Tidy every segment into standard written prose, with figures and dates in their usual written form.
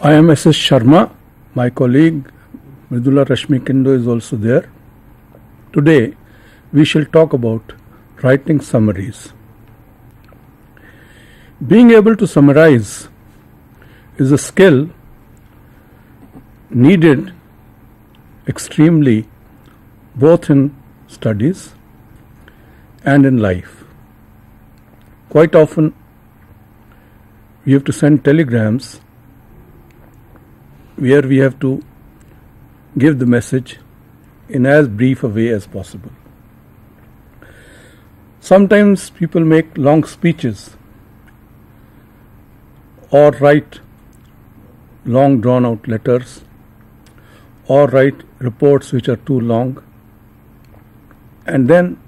I am S.S. Sharma. My colleague Mridula Rashmi Kindo is also there. Today we shall talk about writing summaries. Being able to summarize is a skill needed extremely both in studies and in life. Quite often we have to send telegrams where we have to give the message in as brief a way as possible. Sometimes people make long speeches or write long drawn out letters or write reports which are too long, and then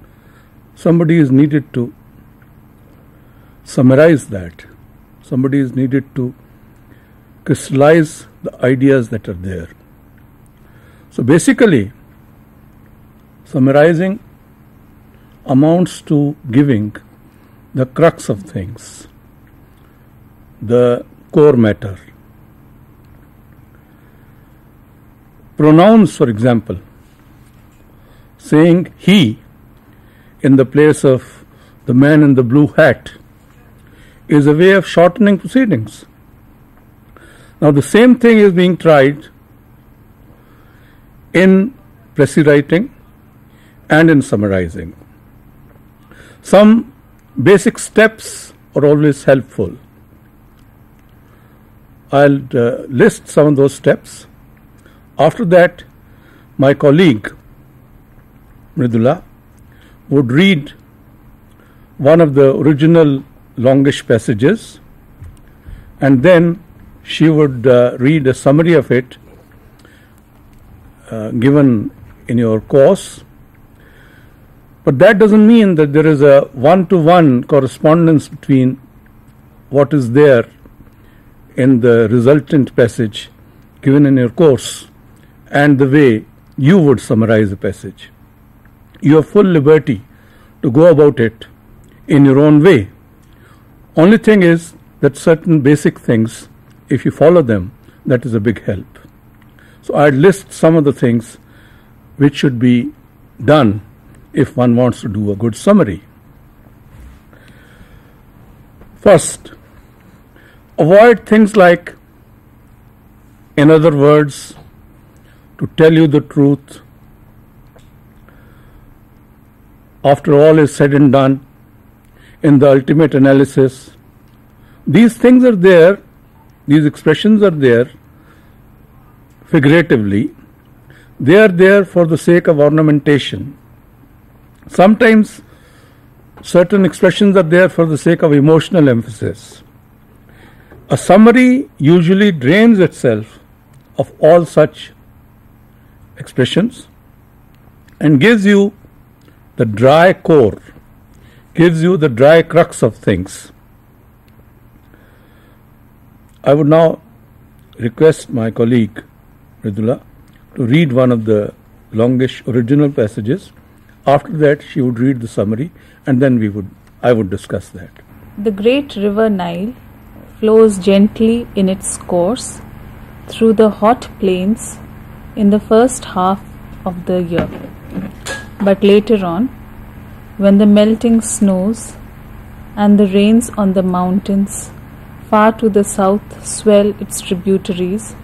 somebody is needed to summarize that. Somebody is needed to crystallize the ideas that are there. So basically, summarizing amounts to giving the crux of things, the core matter. Pronouns, for example, saying he in the place of the man in the blue hat is a way of shortening proceedings. Now the same thing is being tried in précis writing and in summarizing. Some basic steps are always helpful. I'll list some of those steps. After that, my colleague Mridula would read one of the original longish passages, and then she would read a summary of it given in your course. But that doesn't mean that there is a one-to-one correspondence between what is there in the resultant passage given in your course and the way you would summarize the passage. You have full liberty to go about it in your own way. Only thing is that certain basic things, if you follow them, that is a big help. So I'd list some of the things which should be done if one wants to do a good summary. First, avoid things like, in other words, to tell you the truth, after all is said and done, in the ultimate analysis. These things are there, these expressions are there figuratively. They are there for the sake of ornamentation. Sometimes certain expressions are there for the sake of emotional emphasis. A summary usually drains itself of all such expressions and gives you the dry core, gives you the dry crux of things. I would now request my colleague Mridula to read one of the longish original passages. After that, she would read the summary, and then I would discuss that. The great river Nile flows gently in its course through the hot plains in the first half of the year. But later on, when the melting snows and the rains on the mountains far to the south swell its tributaries,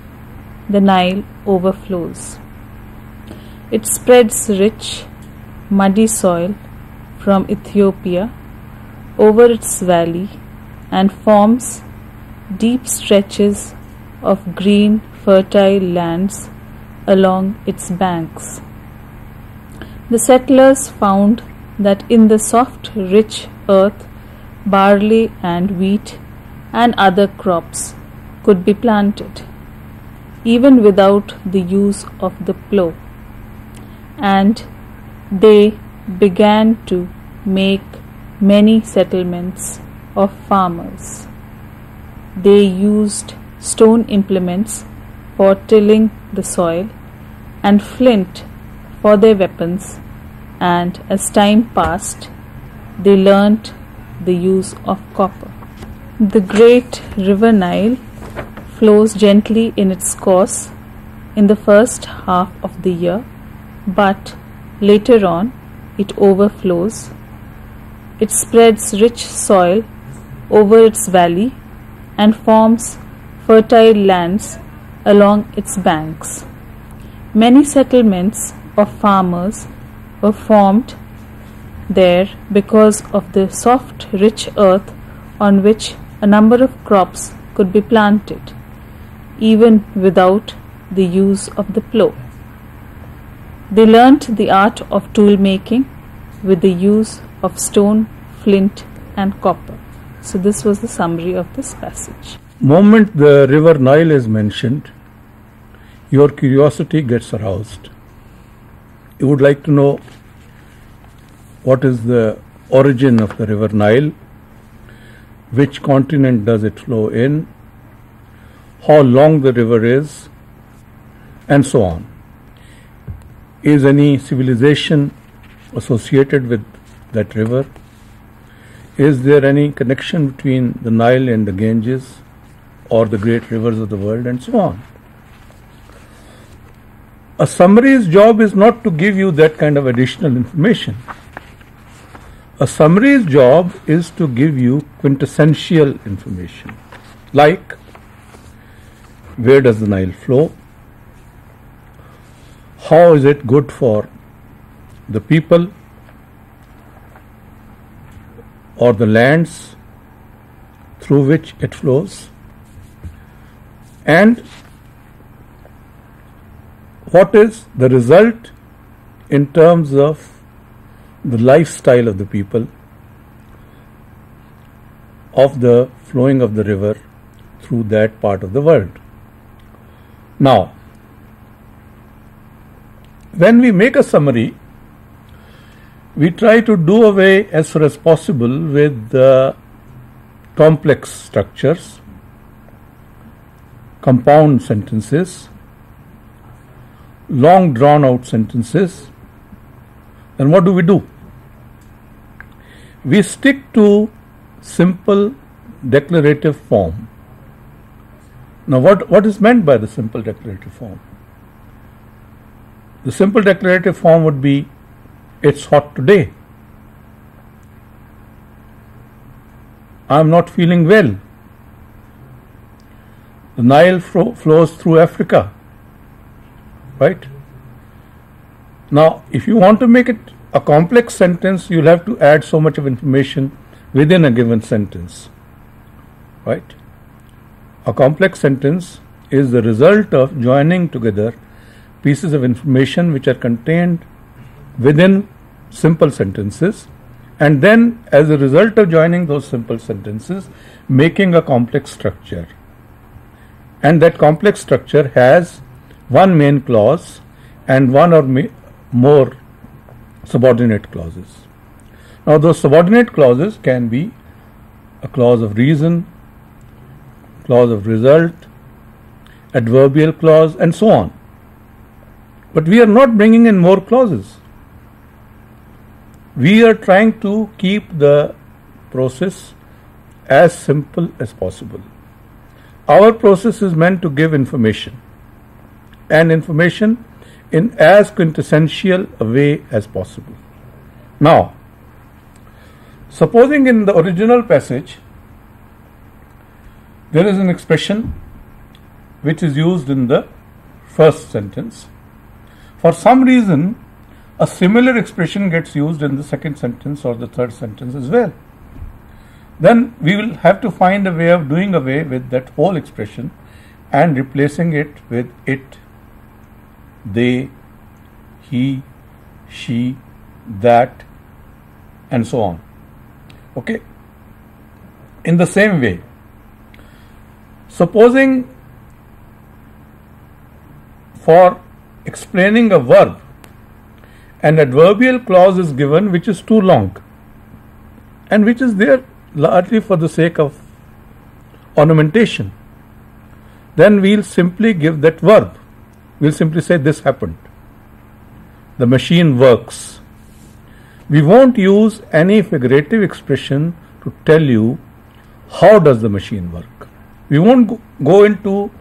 the Nile overflows. It spreads rich, muddy soil from Ethiopia over its valley and forms deep stretches of green, fertile lands along its banks. The settlers found that in the soft, rich earth, barley and wheat and other crops could be planted, even without the use of the plough, and they began to make many settlements of farmers. They used stone implements for tilling the soil and flint for their weapons, and as time passed, they learnt the use of copper. The great river Nile flows gently in its course in the first half of the year, but later on it overflows. It spreads rich soil over its valley and forms fertile lands along its banks. Many settlements of farmers were formed there because of the soft, rich earth on which a number of crops could be planted, even without the use of the plough. They learnt the art of tool making with the use of stone, flint, and copper. So this was the summary of this passage. Moment the river Nile is mentioned, your curiosity gets aroused. You would like to know what is the origin of the river Nile, which continent does it flow in, how long the river is, and so on. Is any civilization associated with that river? Is there any connection between the Nile and the Ganges or the great rivers of the world, and so on? A summary's job is not to give you that kind of additional information. A summary's job is to give you quintessential information, like where does the Nile flow, how is it good for the people or the lands through which it flows, and what is the result in terms of the lifestyle of the people of the flowing of the river through that part of the world. Now, when we make a summary, we try to do away as far as possible with the complex structures, compound sentences, long drawn out sentences. Then what do? We stick to simple declarative form. Now what is meant by the simple declarative form? The simple declarative form would be, it's hot today. I am not feeling well. The Nile flows through Africa. Right? Now, if you want to make it a complex sentence, you'll have to add so much of information within a given sentence. Right? A complex sentence is the result of joining together pieces of information which are contained within simple sentences, and then as a result of joining those simple sentences, making a complex structure. And that complex structure has one main clause and one or more subordinate clauses. Now those subordinate clauses can be a clause of reason, clause of result, adverbial clause, and so on. But we are not bringing in more clauses. We are trying to keep the process as simple as possible. Our process is meant to give information, and information in as quintessential a way as possible. Now, supposing in the original passage there is an expression which is used in the first sentence. For some reason, a similar expression gets used in the second sentence or the third sentence as well. Then we will have to find a way of doing away with that whole expression and replacing it with it, they, he, she, that, and so on. Okay? In the same way, supposing for explaining a verb, an adverbial clause is given which is too long and which is there largely for the sake of ornamentation, then we'll simply give that verb. We'll simply say this happened. The machine works. We won't use any figurative expression to tell you how does the machine work. We won't go into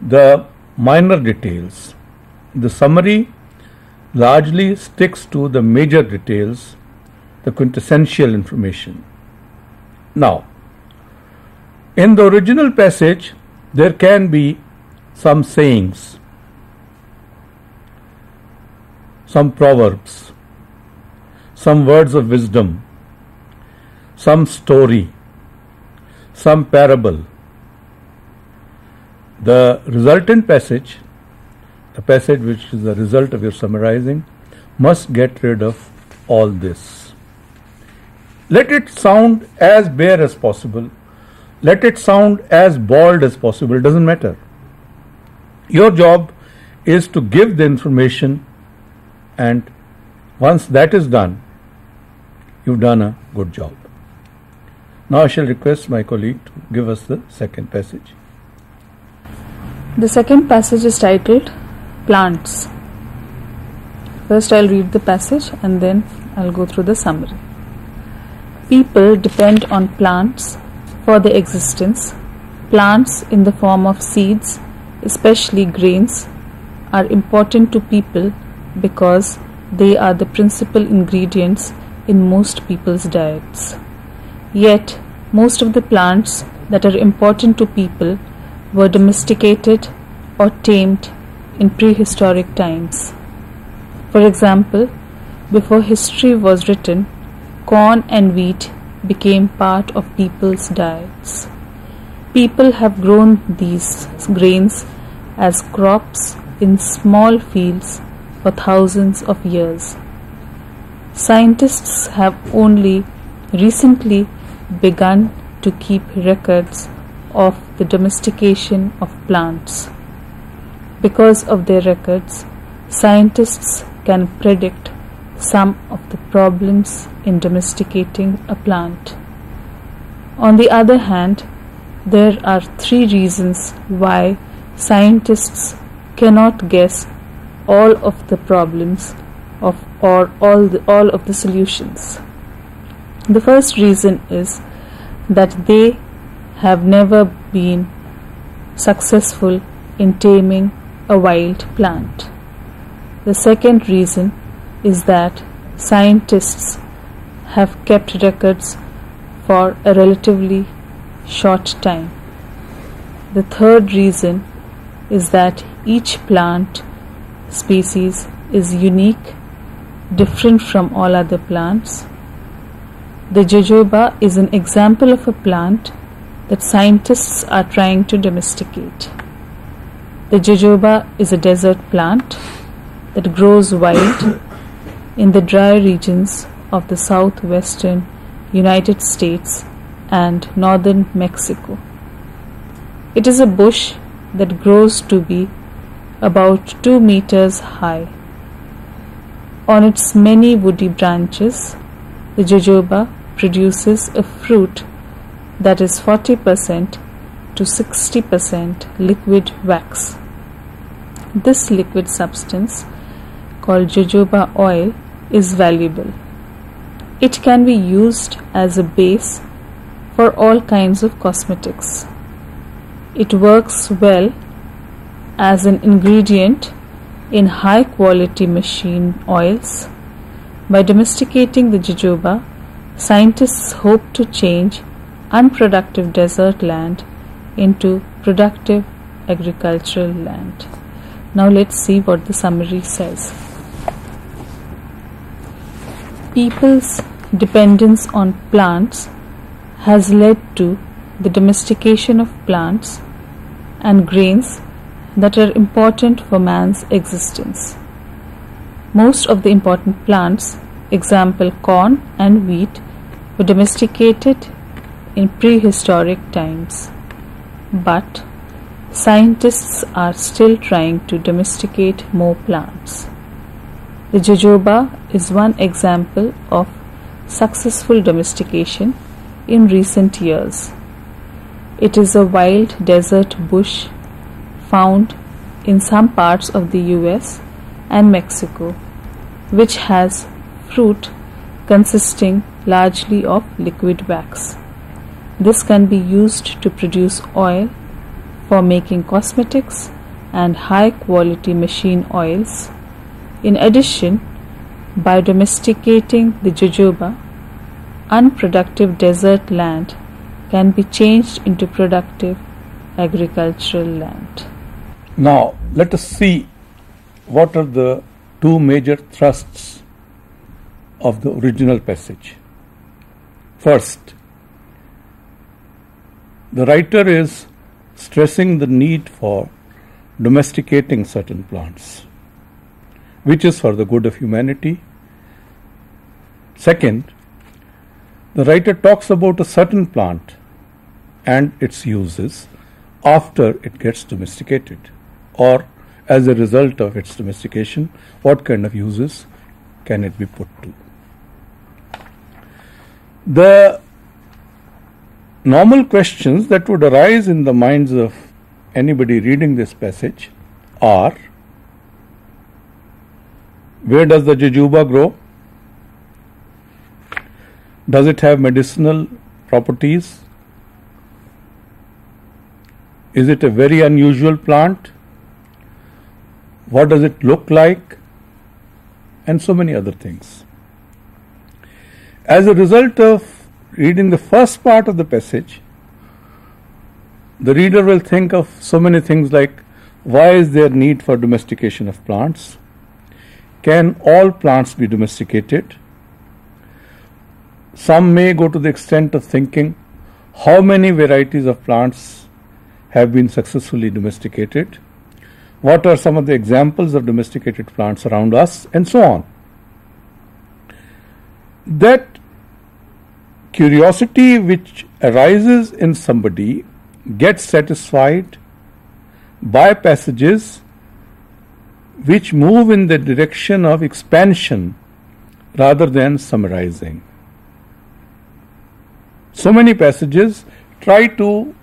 the minor details. The summary largely sticks to the major details, the quintessential information. Now, in the original passage, there can be some sayings, some proverbs, some words of wisdom, some story, some parable. The resultant passage, the passage which is the result of your summarizing, must get rid of all this. Let it sound as bare as possible. Let it sound as bald as possible. It doesn't matter. Your job is to give the information, and once that is done, you've done a good job. Now I shall request my colleague to give us the second passage. The second passage is titled Plants. First I'll read the passage and then I'll go through the summary. People depend on plants for their existence. Plants in the form of seeds, especially grains, are important to people because they are the principal ingredients in most people's diets. Yet, most of the plants that are important to people were domesticated or tamed in prehistoric times. For example, before history was written, corn and wheat became part of people's diets. People have grown these grains as crops in small fields for thousands of years. Scientists have only recently begun to keep records of the domestication of plants. Because of their records, scientists can predict some of the problems in domesticating a plant. On the other hand, there are 3 reasons why scientists cannot guess all of the problems or all of the solutions. The first reason is that they have never been successful in taming a wild plant. The second reason is that scientists have kept records for a relatively short time. The third reason is that each plant species is unique, different from all other plants. The jojoba is an example of a plant that scientists are trying to domesticate. The jojoba is a desert plant that grows wild in the dry regions of the southwestern United States and northern Mexico. It is a bush that grows to be about 2 meters high. On its many woody branches, the jojoba produces a fruit that is 40% to 60% liquid wax. This liquid substance, called jojoba oil, is valuable. It can be used as a base for all kinds of cosmetics. It works well as an ingredient in high quality machine oils. By domesticating the jojoba, scientists hope to change unproductive desert land into productive agricultural land. Now let's see what the summary says. People's dependence on plants has led to the domestication of plants and grains that are important for man's existence. Most of the important plants, example corn and wheat, were domesticated in prehistoric times. But scientists are still trying to domesticate more plants. The jojoba is one example of successful domestication in recent years. It is a wild desert bush found in some parts of the US and Mexico, which has fruit consisting largely of liquid wax. This can be used to produce oil for making cosmetics and high-quality machine oils. In addition, by domesticating the jojoba, unproductive desert land can be changed into productive agricultural land. Now, let us see what are the two major thrusts of the original passage. First, the writer is stressing the need for domesticating certain plants, which is for the good of humanity. Second, the writer talks about a certain plant and its uses after it gets domesticated, or as a result of its domestication, what kind of uses can it be put to. The normal questions that would arise in the minds of anybody reading this passage are: where does the jojoba grow? Does it have medicinal properties? Is it a very unusual plant? What does it look like? And so many other things. As a result of reading the first part of the passage, the reader will think of so many things like: why is there need for domestication of plants? Can all plants be domesticated? Some may go to the extent of thinking, how many varieties of plants have been successfully domesticated? What are some of the examples of domesticated plants around us? And so on. That curiosity which arises in somebody gets satisfied by passages which move in the direction of expansion rather than summarizing. So many passages try to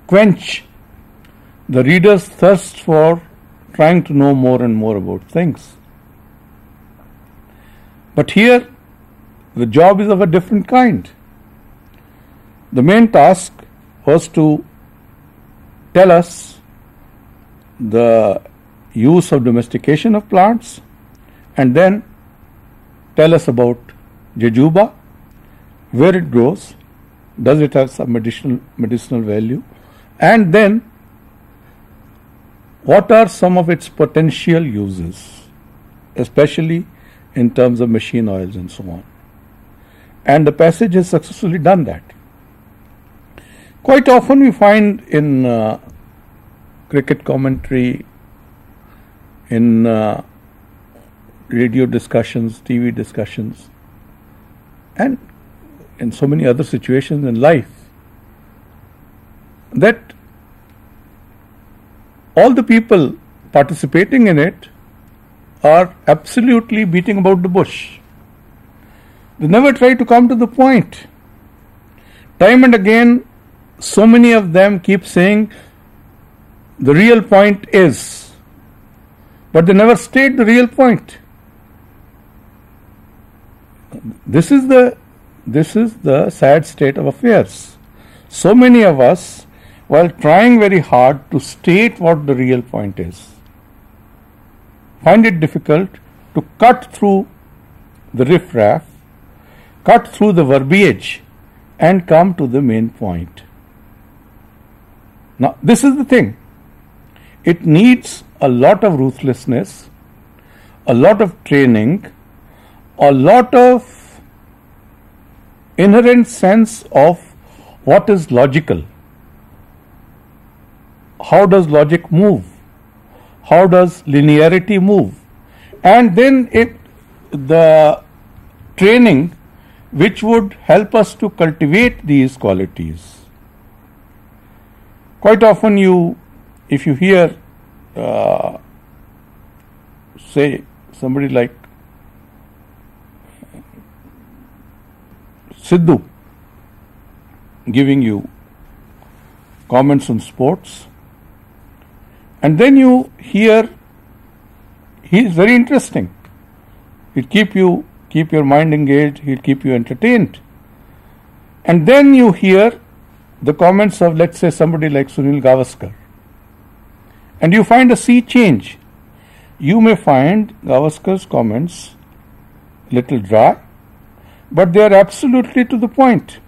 quench the reader's thirst for trying to know more and more about things. But here, the job is of a different kind. The main task was to tell us the use of domestication of plants, and then tell us about jojoba, where it grows, does it have some medicinal value, and then what are some of its potential uses, especially in terms of machine oils and so on. And the passage has successfully done that. Quite often we find in cricket commentary, in radio discussions, TV discussions, and in so many other situations in life, that all the people participating in it are absolutely beating about the bush. They never try to come to the point. Time and again, so many of them keep saying the real point is, but they never state the real point. This is the sad state of affairs. So many of us, while trying very hard to state what the real point is, find it difficult to cut through the riffraff, cut through the verbiage, and come to the main point. Now, this is the thing. It needs a lot of ruthlessness, a lot of training, a lot of inherent sense of what is logical. How does logic move? How does linearity move? And then the training which would help us to cultivate these qualities. Quite often if you hear, say, somebody like Sidhu giving you comments on sports, and then you hear he is very interesting. He'll keep your mind engaged, he'll keep you entertained. And then you hear the comments of, let's say, somebody like Sunil Gavaskar, and you find a sea change, you may find Gavaskar's comments little dry, but they are absolutely to the point.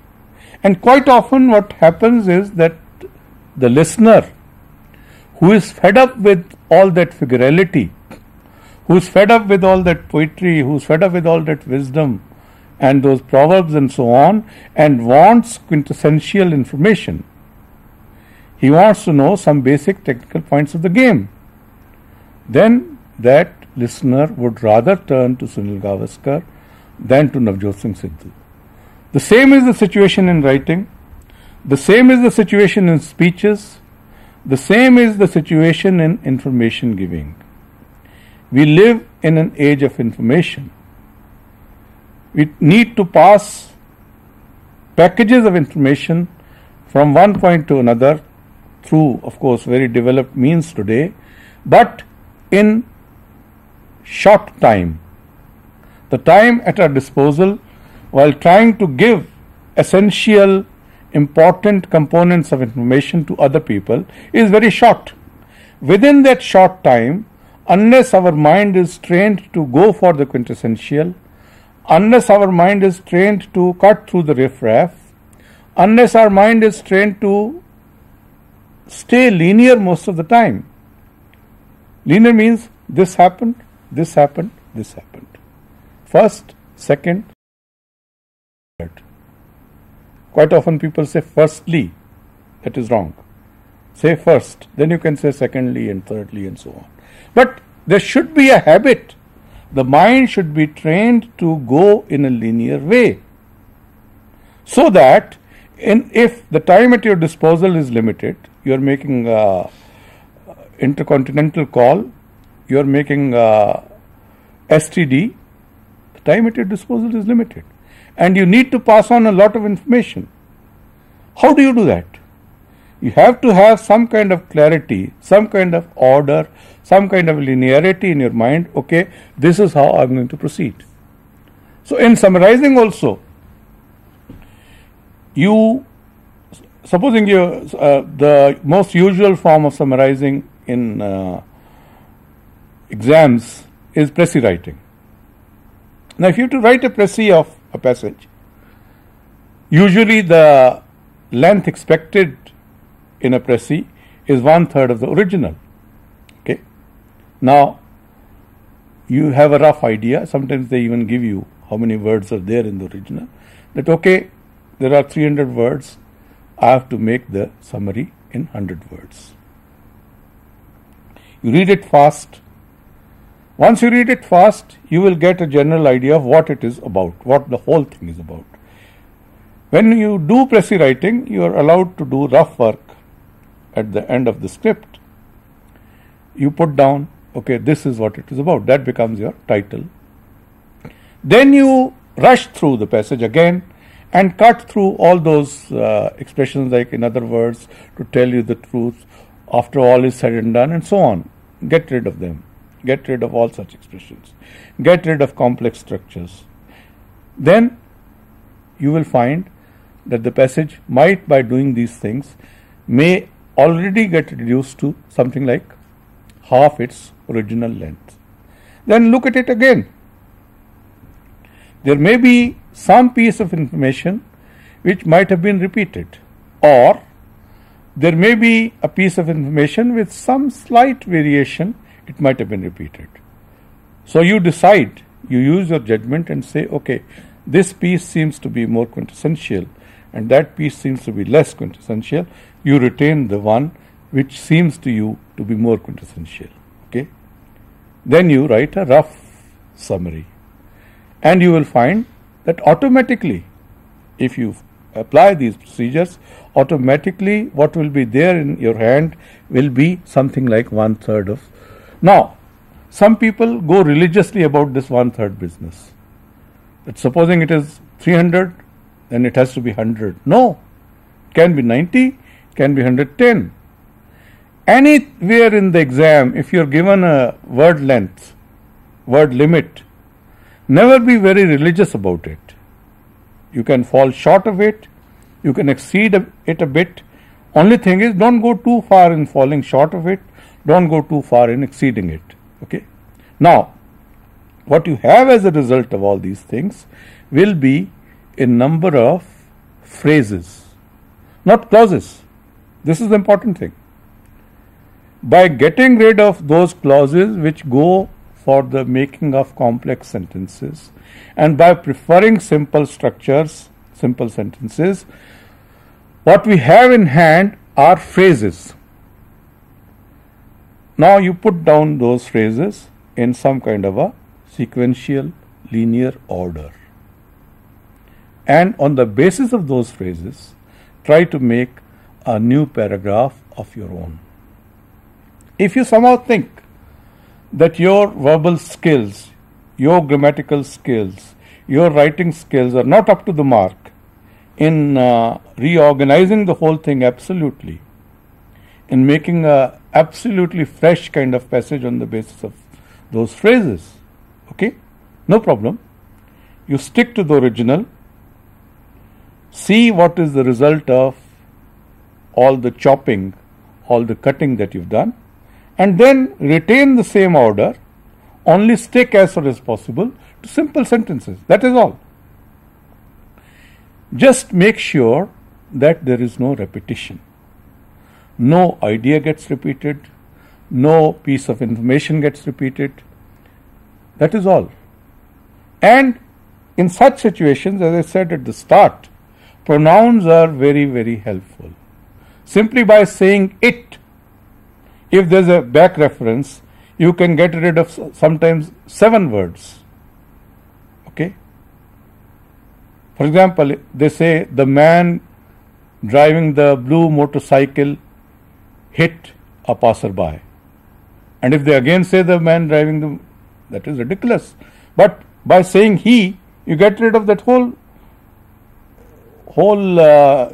And quite often what happens is that the listener, who is fed up with all that figurality, who is fed up with all that poetry, who is fed up with all that wisdom and those proverbs and so on, and wants quintessential information. He wants to know some basic technical points of the game. Then that listener would rather turn to Sunil Gavaskar than to Navjot Singh Sidhu. The same is the situation in writing. The same is the situation in speeches. The same is the situation in information giving. We live in an age of information. We need to pass packages of information from one point to another through, of course, very developed means today, but in short time. The time at our disposal while trying to give essential, important components of information to other people is very short. Within that short time, unless our mind is trained to go for the quintessential, unless our mind is trained to cut through the riffraff, unless our mind is trained to stay linear most of the time. Linear means this happened, this happened, this happened. First, second, third. Quite often people say firstly. That is wrong. Say first, then you can say secondly and thirdly and so on. But there should be a habit. The mind should be trained to go in a linear way. So that if the time at your disposal is limited, you are making an intercontinental call, you are making STD, the time at your disposal is limited. And you need to pass on a lot of information. How do you do that? You have to have some kind of clarity, some kind of order, some kind of linearity in your mind. Okay, this is how I'm going to proceed. So in summarizing also, supposing the most usual form of summarizing in exams is précis writing. Now if you have to write a précis of a passage, usually the length expected in a précis is 1/3 of the original. Okay. Now you have a rough idea. Sometimes they even give you how many words are there in the original. That okay, there are 300 words. I have to make the summary in 100 words. You read it fast. Once you read it fast, you will get a general idea of what it is about, what the whole thing is about. When you do précis writing, you are allowed to do rough work at the end of the script. You put down, okay, this is what it is about. That becomes your title. Then you rush through the passage again and cut through all those expressions like, in other words, to tell you the truth, after all is said and done, and so on. Get rid of them. Get rid of all such expressions. Get rid of complex structures. Then you will find that the passage might, by doing these things, may already get reduced to something like half its original length. Then look at it again. There may be some piece of information which might have been repeated, or there may be a piece of information with some slight variation, it might have been repeated. So you decide, you use your judgment and say, okay, this piece seems to be more quintessential and that piece seems to be less quintessential. You retain the one which seems to you to be more quintessential. Okay. Then you write a rough summary. And you will find that automatically, if you apply these procedures, automatically what will be there in your hand will be something like 1/3 of. Now, some people go religiously about this 1/3 business. But supposing it is 300, then it has to be 100. No, it can be 90, can be 110. Anywhere in the exam, if you are given a word length, word limit, never be very religious about it. You can fall short of it, You can exceed it a bit. Only thing is, don't go too far in falling short of it. Don't go too far in exceeding it. Okay. Now, what you have as a result of all these things will be a number of phrases, not clauses. This is the important thing. By getting rid of those clauses which go for the making of complex sentences, and by preferring simple structures, simple sentences, what we have in hand are phrases. Now you put down those phrases in some kind of a sequential linear order, and on the basis of those phrases try to make a new paragraph of your own. If you somehow think that your verbal skills, your grammatical skills, your writing skills are not up to the mark in reorganizing the whole thing absolutely, in making a absolutely fresh kind of passage on the basis of those phrases, okay, no problem. You stick to the original, see what is the result of all the chopping, all the cutting that you've done, and then retain the same order, only stick as far as possible to simple sentences. That is all. Just make sure that there is no repetition. No idea gets repeated, no piece of information gets repeated. That is all. And in such situations, as I said at the start, pronouns are very, very helpful. Simply by saying it, if there's a back reference, you can get rid of sometimes 7 words. Okay? For example, they say the man driving the blue motorcycle hit a passerby. And if they again say the man driving that is ridiculous. But by saying he, you get rid of that whole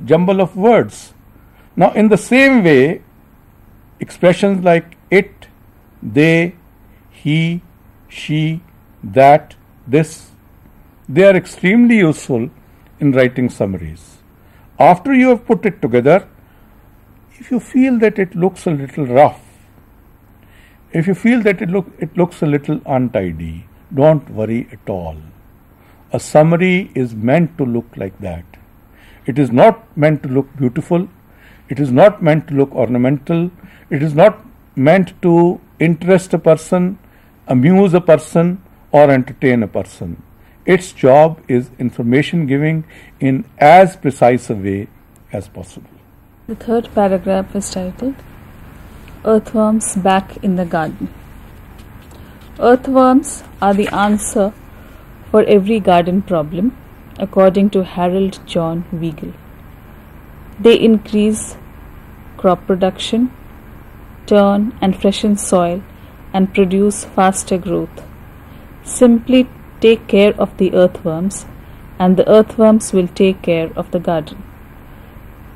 jumble of words. Now, in the same way, expressions like it, they, he, she, that, this, they are extremely useful in writing summaries. After you have put it together, if you feel that it looks a little rough, if you feel that it looks a little untidy, don't worry at all. A summary is meant to look like that. It is not meant to look beautiful. It is not meant to look ornamental. It is not meant to interest a person, amuse a person, or entertain a person. Its job is information giving in as precise a way as possible. The third paragraph is titled Earthworms Back in the Garden. Earthworms are the answer for every garden problem, according to Harold John Weigel. They increase crop production, turn and freshen soil, and produce faster growth. Simply take care of the earthworms, and the earthworms will take care of the garden.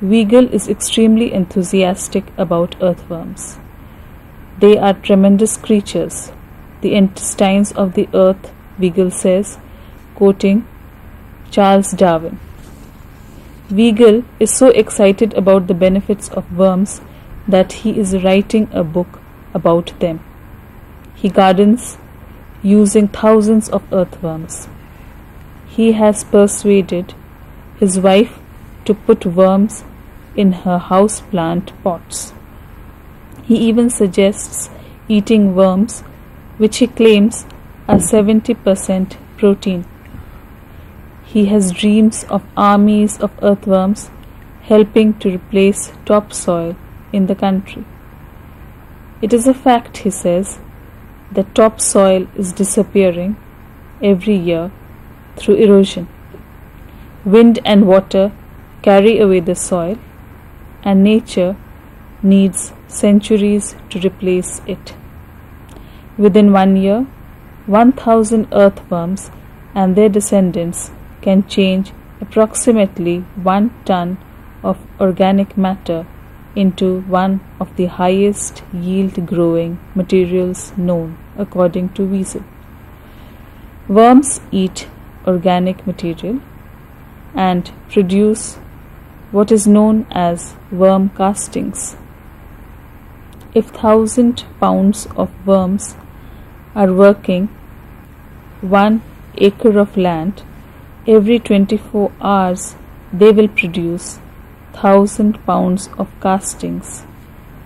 Weigel is extremely enthusiastic about earthworms. They are tremendous creatures, the intestines of the earth, Weigel says, quoting Charles Darwin. Weigel is so excited about the benefits of worms that he is writing a book about them. He gardens using thousands of earthworms. He has persuaded his wife to put worms in her houseplant pots. He even suggests eating worms, which he claims are 70% protein. He has dreams of armies of earthworms helping to replace topsoil in the country. It is a fact, he says, that topsoil is disappearing every year through erosion. Wind and water carry away the soil, and nature needs centuries to replace it. Within 1 year, 1,000 earthworms and their descendants can change approximately 1 ton of organic matter into one of the highest yield growing materials known, according to Weigel. Worms eat organic material and produce what is known as worm castings. If 1,000 pounds of worms are working 1 acre of land, every 24 hours they will produce 1,000 pounds of castings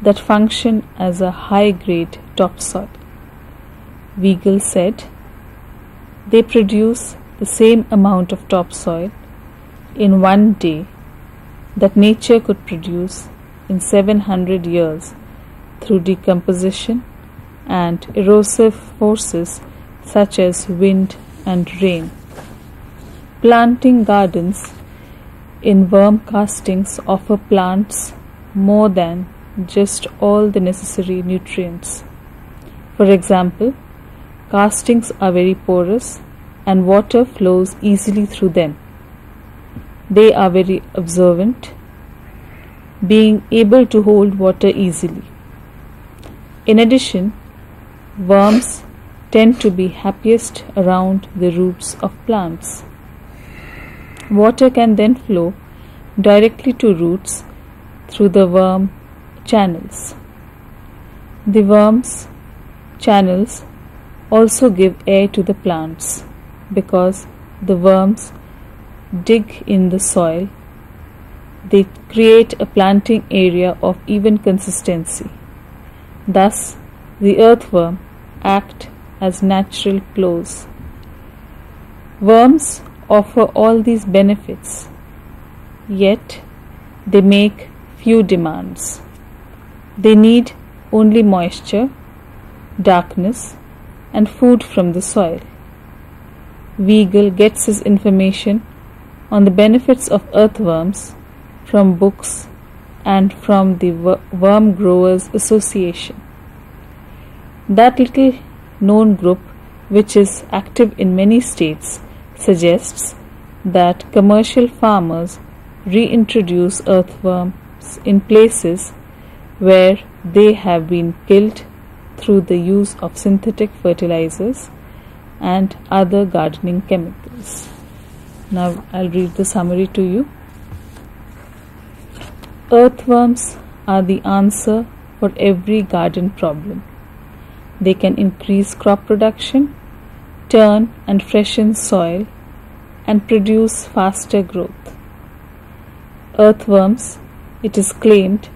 that function as a high-grade topsoil. Weigel said, they produce the same amount of topsoil in 1 day that nature could produce in 700 years through decomposition and erosive forces such as wind and rain. Planting gardens in worm castings offer plants more than just all the necessary nutrients. For example, castings are very porous and water flows easily through them. They are very absorbent, being able to hold water easily. In addition, worms tend to be happiest around the roots of plants. Water can then flow directly to roots through the worm channels. The worms channels also give air to the plants because the worms dig in the soil. They create a planting area of even consistency. Thus, the earthworm act as natural plows. Worms offer all these benefits, yet they make few demands. They need only moisture, darkness, and food from the soil. Weigel gets his information on the benefits of earthworms from books and from the Worm Growers Association. That little known group, which is active in many states, suggests that commercial farmers reintroduce earthworms in places where they have been killed through the use of synthetic fertilizers and other gardening chemicals. Now I'll read the summary to you. Earthworms are the answer for every garden problem. They can increase crop production, turn and freshen soil, and produce faster growth. Earthworms, it is claimed,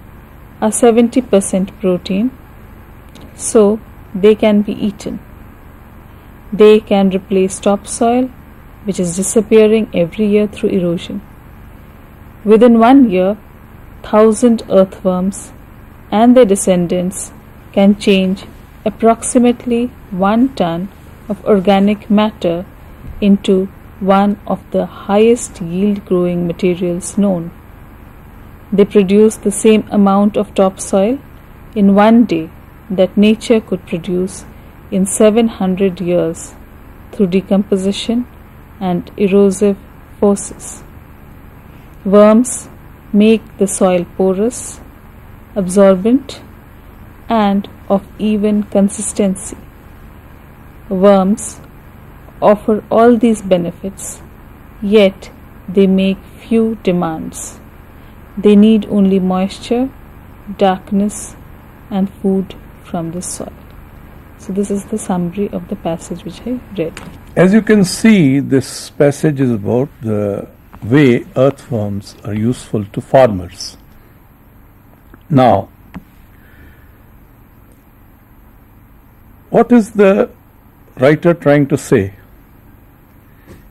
are 70% protein, so they can be eaten. They can replace topsoil, which is disappearing every year through erosion. Within 1 year, 1,000 earthworms and their descendants can change approximately 1 ton of organic matter into one of the highest yield growing materials known. They produce the same amount of topsoil in 1 day that nature could produce in 700 years through decomposition and erosive forces. Worms make the soil porous, absorbent, and of even consistency. Worms offer all these benefits, yet they make few demands. They need only moisture, darkness, and food from the soil. So this is the summary of the passage which I read. As you can see, this passage is about the way earthworms are useful to farmers. Now, what is the writer trying to say?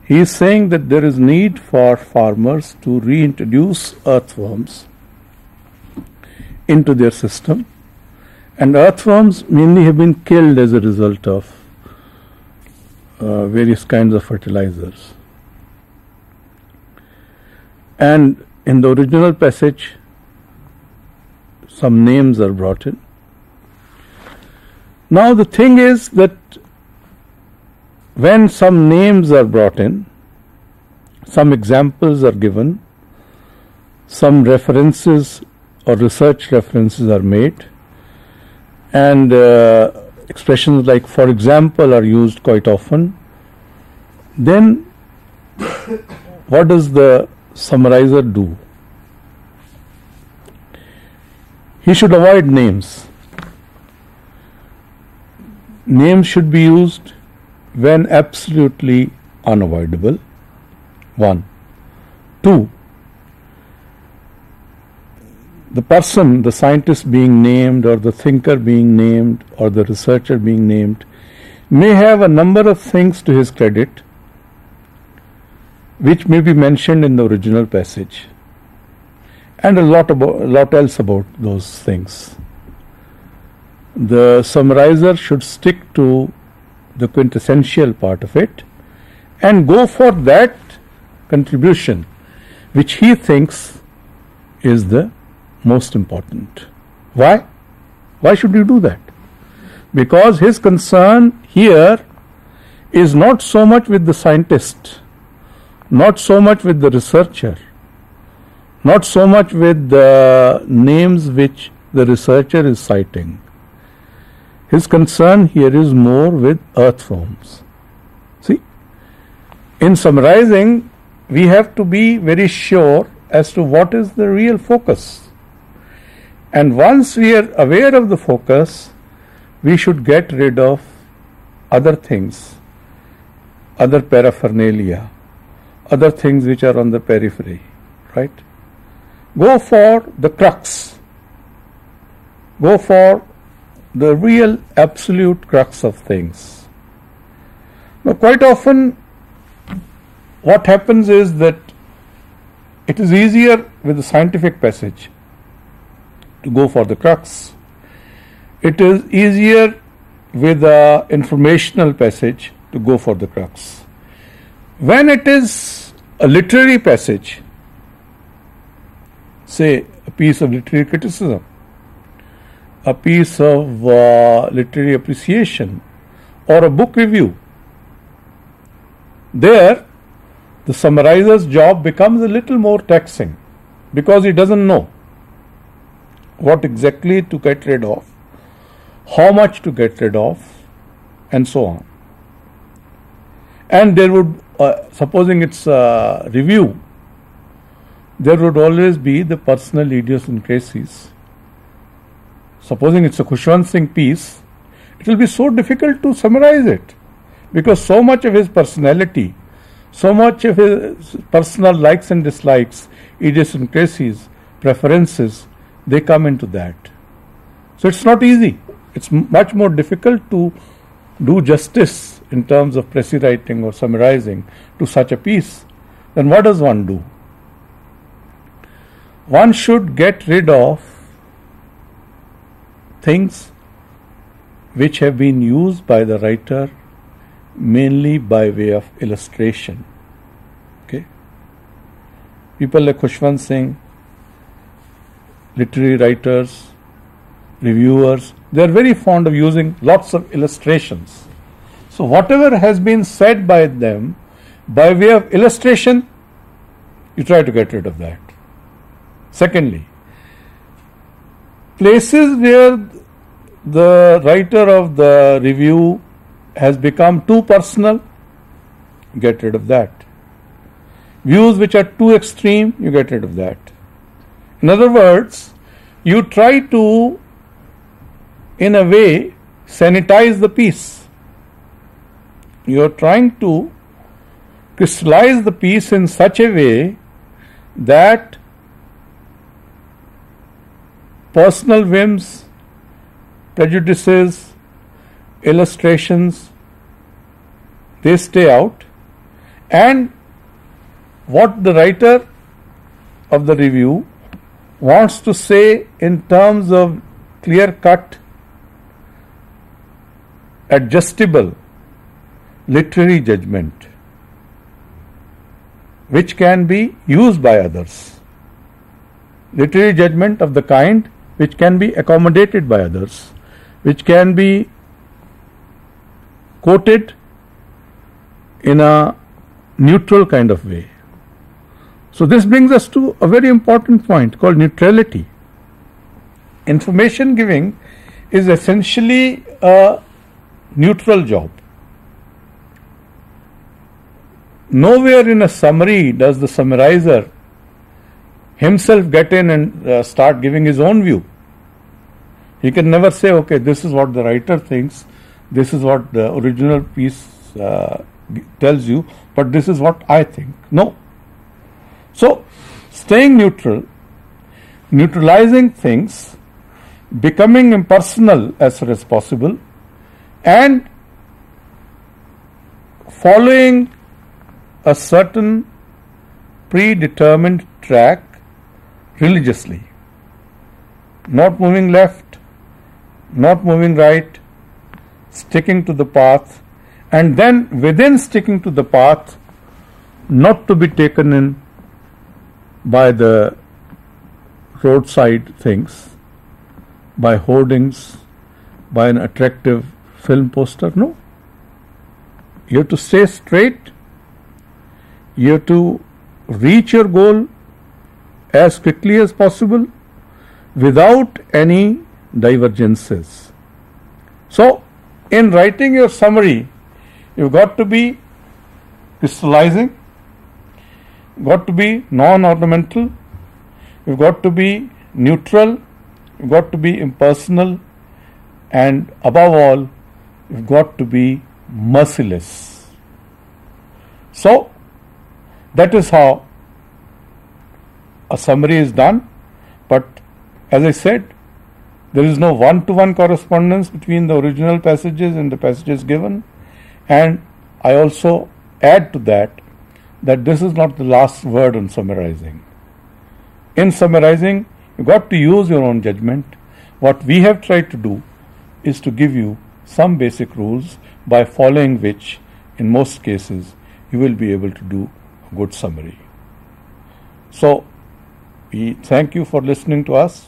He is saying that there is need for farmers to reintroduce earthworms into their system, and earthworms mainly have been killed as a result of various kinds of fertilizers. And in the original passage, some names are brought in. Now the thing is that when some names are brought in, some examples are given, some references or research references are made, and expressions like "for example" are used quite often, then what does the summarizer do? he should avoid names. Names should be used when absolutely unavoidable. 1. 2. The person, the scientist being named, or the thinker being named, or the researcher being named, may have a number of things to his credit which may be mentioned in the original passage, and a lot else about those things. The summarizer should stick to the quintessential part of it and go for that contribution which he thinks is the most important. Why? Why should you do that? Because his concern here is not so much with the scientist, not so much with the researcher, not so much with the names which the researcher is citing. His concern here is more with earthworms. See, in summarizing, we have to be very sure as to what is the real focus. And once we are aware of the focus, we should get rid of other things, other paraphernalia, other things which are on the periphery, right? Go for the crux. Go for the real absolute crux of things. Now, quite often what happens is that it is easier with the scientific passage to go for the crux. It is easier with the informational passage to go for the crux. When it is a literary passage, say a piece of literary criticism, a piece of literary appreciation, or a book review, there the summarizer's job becomes a little more taxing because he doesn't know what exactly to get rid of, how much to get rid of, and so on. And there would, supposing it's a review, there would always be the personal idiosyncrasies. Supposing it's a Khushwant Singh piece, it will be so difficult to summarize it because so much of his personality, so much of his personal likes and dislikes, idiosyncrasies, preferences, they come into that. So it's not easy. It's much more difficult to do justice in terms of précis writing or summarizing to such a piece. Then what does one do? One should get rid of things which have been used by the writer mainly by way of illustration. Okay? People like Khushwant Singh, literary writers, reviewers, they are very fond of using lots of illustrations. So whatever has been said by them by way of illustration, you try to get rid of that. Secondly, places where the writer of the review has become too personal, get rid of that. Views which are too extreme, you get rid of that. In other words, you try to, in a way, sanitize the piece. You are trying to crystallize the piece in such a way that personal whims, prejudices, illustrations, they stay out, and what the writer of the review wants to say in terms of clear-cut, adjustable literary judgment, which can be used by others. Literary judgment of the kind which can be accommodated by others, which can be quoted in a neutral kind of way. So this brings us to a very important point called neutrality. Information giving is essentially a neutral job. Nowhere in a summary does the summarizer himself get in and start giving his own view. He can never say, okay, this is what the writer thinks, this is what the original piece tells you, but this is what I think. No. So, staying neutral, neutralizing things, becoming impersonal as far as possible, and following a certain predetermined track religiously. Not moving left, not moving right, sticking to the path, and then within sticking to the path, not to be taken in by the roadside things, by hoardings, by an attractive film poster. No. You have to stay straight. You have to reach your goal as quickly as possible without any divergences. So, in writing your summary, you've got to be crystallizing, you've got to be non-ornamental, you've got to be neutral, you've got to be impersonal, and above all, you've got to be merciless. So, that is how a summary is done, but as I said, there is no one-to-one correspondence between the original passages and the passages given, and I also add to that this is not the last word on summarizing. In summarizing, you got to use your own judgment. What we have tried to do is to give you some basic rules by following which, in most cases, you will be able to do a good summary. So, we thank you for listening to us.